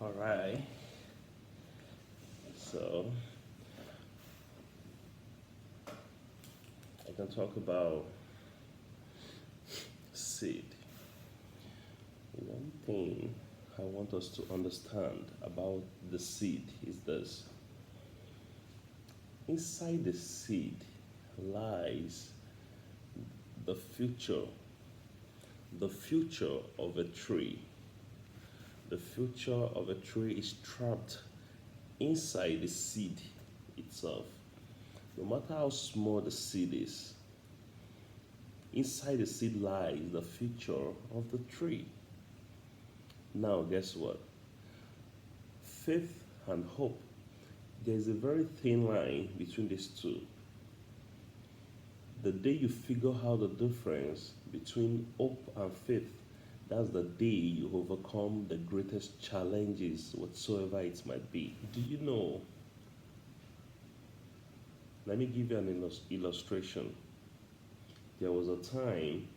All right. So I can talk about seed. One thing I want us to understand about the seed is this: inside the seed lies the future, the future of a tree. The future of a tree is trapped inside the seed itself. No matter how small the seed is, inside the seed lies the future of the tree. Now, guess what? Faith and hope. There's a very thin line between these two. The day you figure out the difference between hope and faith, that's the day you overcome the greatest challenges, whatsoever it might be. Do you know? Let me give you an illustration. There was a time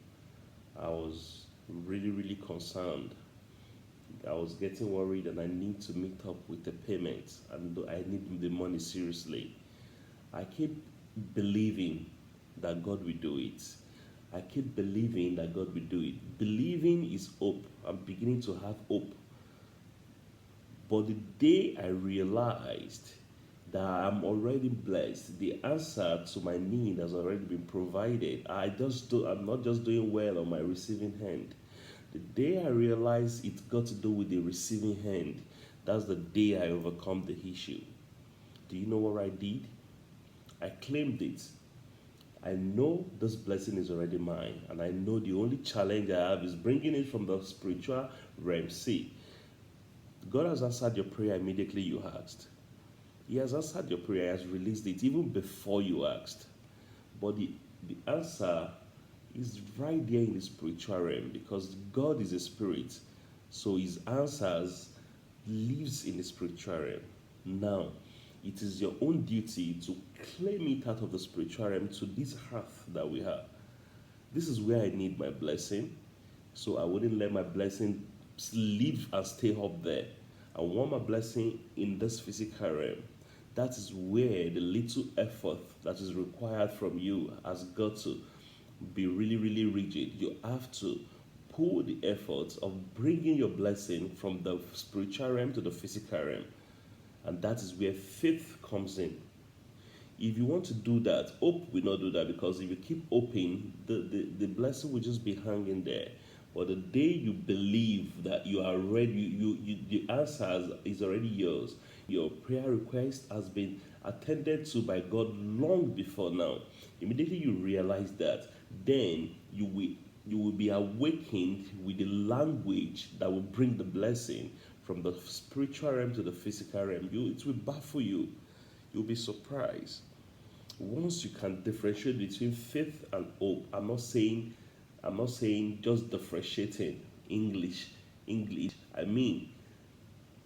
I was really concerned. I was getting worried and I need to meet up with the payment and I need the money seriously. I keep believing that God will do it. I keep believing that God will do it. Believing is hope. I'm beginning to have hope. But the day I realized that I'm already blessed, the answer to my need has already been provided. I'm not just doing well on my receiving hand. The day I realized it's got to do with the receiving hand, that's the day I overcome the issue. Do you know what I did? I claimed it. I know this blessing is already mine, and I know the only challenge I have is bringing it from the spiritual realm. See, God has answered your prayer immediately you asked. He has answered your prayer, He has released it even before you asked. But the answer is right there in the spiritual realm because God is a spirit. So His answers lives in the spiritual realm. Now, it is your own duty to claim it out of the spiritual realm to this earth that we have. This is where I need my blessing. So I wouldn't let my blessing live and stay up there. I want my blessing in this physical realm. That is where the little effort that is required from you has got to be really rigid. You have to pull the effort of bringing your blessing from the spiritual realm to the physical realm. And that is where faith comes in. If you want to do that, hope will not do that because if you keep hoping, the blessing will just be hanging there. But the day you believe that you are ready, the answer is already yours. Your prayer request has been attended to by God long before now. Immediately you realize that, then you will be awakened with the language that will bring the blessing from the spiritual realm to the physical realm. It will baffle you. You'll be surprised. Once you can differentiate between faith and hope, I'm not saying just differentiating English. I mean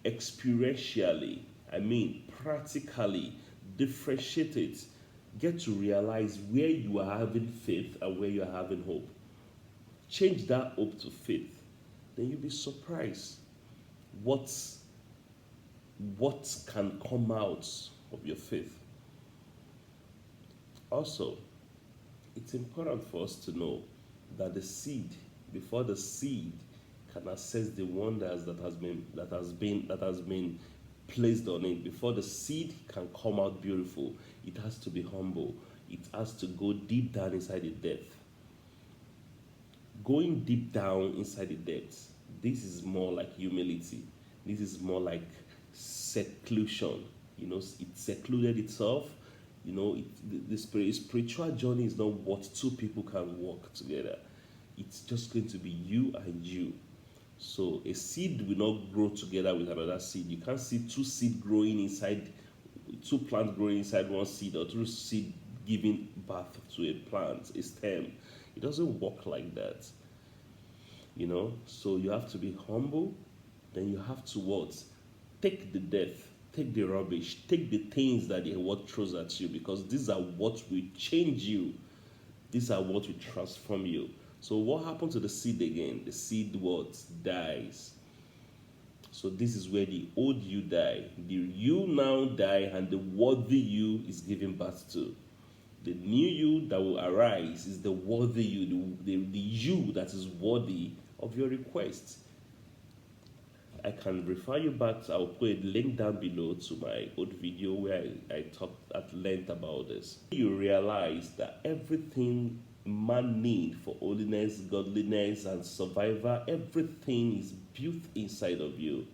experientially. I mean practically differentiate it. Get to realize where you are having faith and where you are having hope. Change that hope to faith. Then you'll be surprised what can come out of your faith. Also, it's important for us to know that the seed, before the seed can access the wonders that has been placed on it, before the seed can come out beautiful, it has to be humble. It has to go deep down inside the depth. Going deep down inside the depths, this is more like humility. This is more like seclusion. It secluded itself. The spiritual journey is not what two people can walk together. It's just going to be you and you. So a seed will not grow together with another seed. You can't see two plants growing inside one seed, or two seed giving birth to a plant, a stem. It doesn't work like that. So you have to be humble. Then you have to what? Take the death, take the rubbish, take the things that the world throws at you, because these are what will change you. These are what will transform you. So what happened to the seed again? The seed what? Dies. So this is where the old you die. The you now die, and the worthy you is given birth to. The new you that will arise is the worthy you, the you that is worthy of your request. I can refer you back. I'll put a link down below to my old video where I talked at length about this. You realize that everything man needs for holiness, godliness, and survival, everything is built inside of you.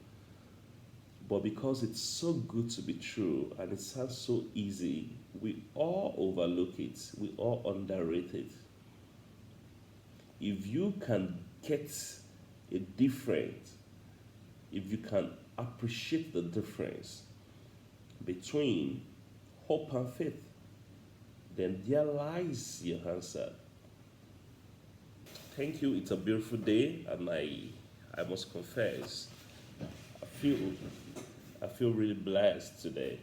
But because it's so good to be true and it sounds so easy, we all overlook it. We all underrate it. If you can get a difference, if you can appreciate the difference between hope and faith, then there lies your answer. Thank you. It's a beautiful day, and I must confess, I feel really blessed today.